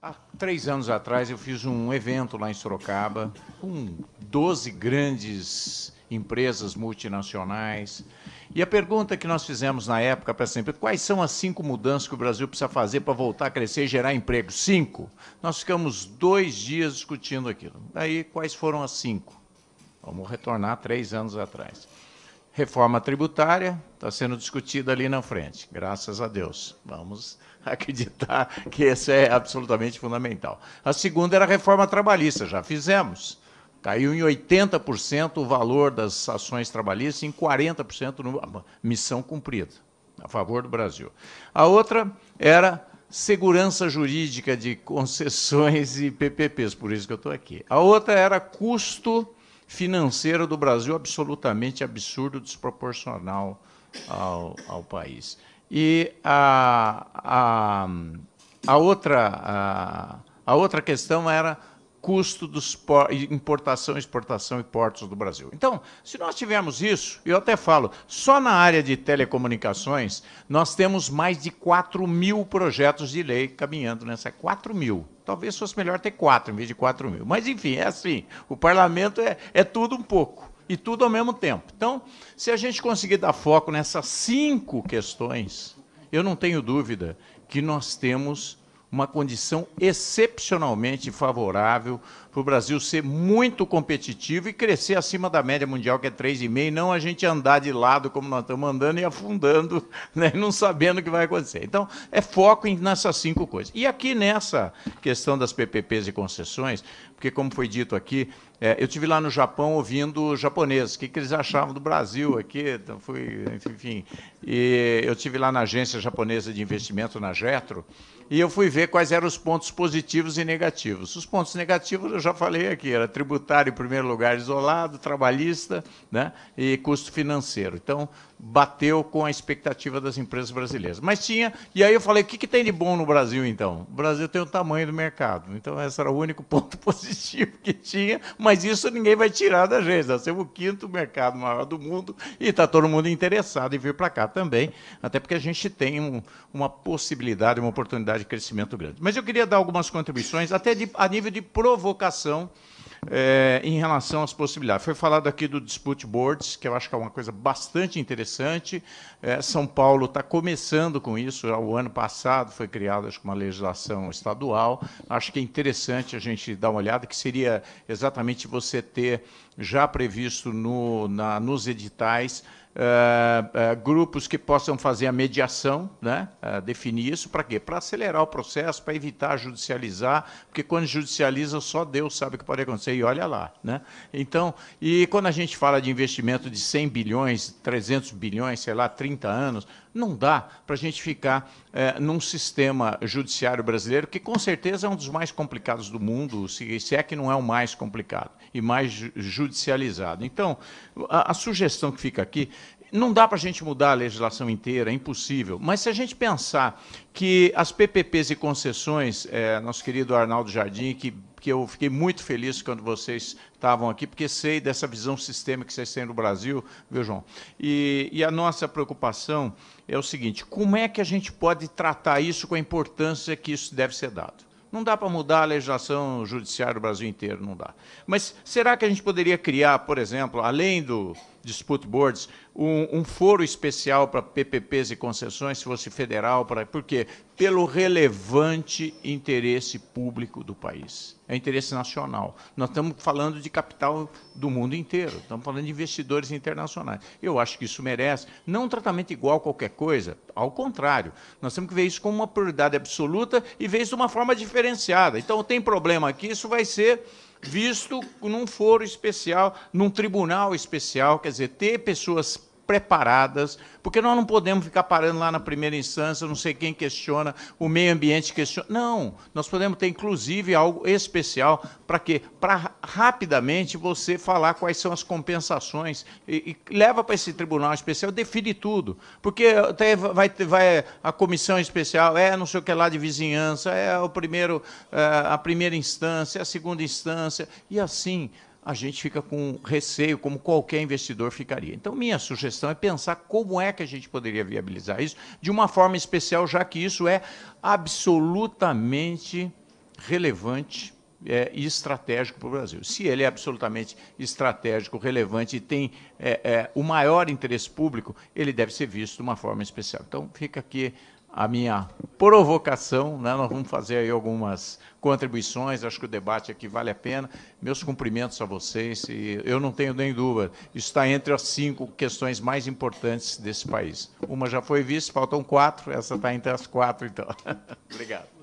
Há 3 anos atrás eu fiz um evento lá em Sorocaba com 12 grandes empresas multinacionais. E a pergunta que nós fizemos na época para essa empresa, quais são as 5 mudanças que o Brasil precisa fazer para voltar a crescer e gerar emprego? 5. Nós ficamos 2 dias discutindo aquilo. Daí, quais foram as 5? Vamos retornar 3 anos atrás. Reforma tributária está sendo discutida ali na frente, graças a Deus. Vamos acreditar que isso é absolutamente fundamental. A segunda era a reforma trabalhista, já fizemos. Caiu em 80% o valor das ações trabalhistas, em 40% no missão cumprida, a favor do Brasil. A outra era segurança jurídica de concessões e PPPs, por isso que eu estou aqui. A outra era custo financeiro do Brasil absolutamente absurdo, desproporcional ao país. E a outra questão era custo dos importação, exportação e portos do Brasil. Então, se nós tivermos isso, eu até falo, só na área de telecomunicações, nós temos mais de 4.000 projetos de lei caminhando nessa. 4.000. Talvez fosse melhor ter 4 em vez de 4.000. Mas, enfim, é assim. O parlamento é tudo um pouco. E tudo ao mesmo tempo. Então, se a gente conseguir dar foco nessas 5 questões, eu não tenho dúvida que nós temos uma condição excepcionalmente favorável para o Brasil ser muito competitivo e crescer acima da média mundial, que é 3,5, não a gente andar de lado como nós estamos andando e afundando, né, não sabendo o que vai acontecer. Então, é foco nessas 5 coisas. E aqui nessa questão das PPPs e concessões, porque, como foi dito aqui, eu estive lá no Japão ouvindo japoneses, o que eles achavam do Brasil aqui, então enfim. E eu estive lá na agência japonesa de investimento, na Jetro, e eu fui ver quais eram os pontos positivos e negativos. Os pontos negativos eu já falei aqui, era tributário em primeiro lugar isolado, trabalhista, né, e custo financeiro. Então, bateu com a expectativa das empresas brasileiras. Mas tinha, e aí eu falei, o que tem de bom no Brasil, então? O Brasil tem o tamanho do mercado. Então, esse era o único ponto positivo que tinha, mas isso ninguém vai tirar da gente. Nós temos o 5º mercado maior do mundo e está todo mundo interessado em vir para cá também, até porque a gente tem uma possibilidade, uma oportunidade de crescimento grande. Mas eu queria dar algumas contribuições, até a nível de provocação, em relação às possibilidades. Foi falado aqui do Dispute Boards, que eu acho que é uma coisa bastante interessante. São Paulo está começando com isso. O ano passado foi criada, acho que, uma legislação estadual. Acho que é interessante a gente dar uma olhada, que seria exatamente você ter já previsto nos editais grupos que possam fazer a mediação, né? Definir isso para quê? Para acelerar o processo, para evitar judicializar, porque quando judicializa só Deus sabe o que pode acontecer, e olha lá, né? Então, e quando a gente fala de investimento de 100 bilhões, 300 bilhões, sei lá, 30 anos, não dá para a gente ficar num sistema judiciário brasileiro, que com certeza é um dos mais complicados do mundo, se é que não é o mais complicado, e mais judicializado. Então, a sugestão que fica aqui, não dá para a gente mudar a legislação inteira, é impossível. Mas se a gente pensar que as PPPs e concessões, nosso querido Arnaldo Jardim, que eu fiquei muito feliz quando vocês estavam aqui, porque sei dessa visão sistêmica que vocês têm no Brasil, viu, João? E a nossa preocupação é o seguinte, como é que a gente pode tratar isso com a importância que isso deve ser dado? Não dá para mudar a legislação judiciária do Brasil inteiro, não dá. Mas será que a gente poderia criar, por exemplo, além do Dispute Boards, um foro especial para PPPs e concessões, se fosse federal? Por quê? Pelo relevante interesse público do país. É interesse nacional. Nós estamos falando de capital do mundo inteiro, estamos falando de investidores internacionais. Eu acho que isso merece, não um tratamento igual a qualquer coisa, ao contrário. Nós temos que ver isso como uma prioridade absoluta e ver isso de uma forma diferenciada. Então, tem problema aqui, isso vai ser visto num foro especial, num tribunal especial, quer dizer, ter pessoas preparadas, porque nós não podemos ficar parando lá na primeira instância, não sei quem questiona, o meio ambiente questiona. Não, nós podemos ter, inclusive, algo especial para quê? Para rapidamente você falar quais são as compensações e leva para esse tribunal especial, define tudo, porque até vai a comissão especial, não sei o que lá de vizinhança, a primeira instância, a segunda instância, e assim a gente fica com receio, como qualquer investidor ficaria. Então, minha sugestão é pensar como é que a gente poderia viabilizar isso de uma forma especial, já que isso é absolutamente relevante e estratégico para o Brasil. Se ele é absolutamente estratégico, relevante e tem o maior interesse público, ele deve ser visto de uma forma especial. Então, fica aqui a minha provocação, né? Nós vamos fazer aí algumas contribuições, acho que o debate aqui vale a pena. Meus cumprimentos a vocês, e eu não tenho nem dúvida, isso está entre as 5 questões mais importantes desse país. Uma já foi vista, faltam 4, essa está entre as 4, então. Obrigado.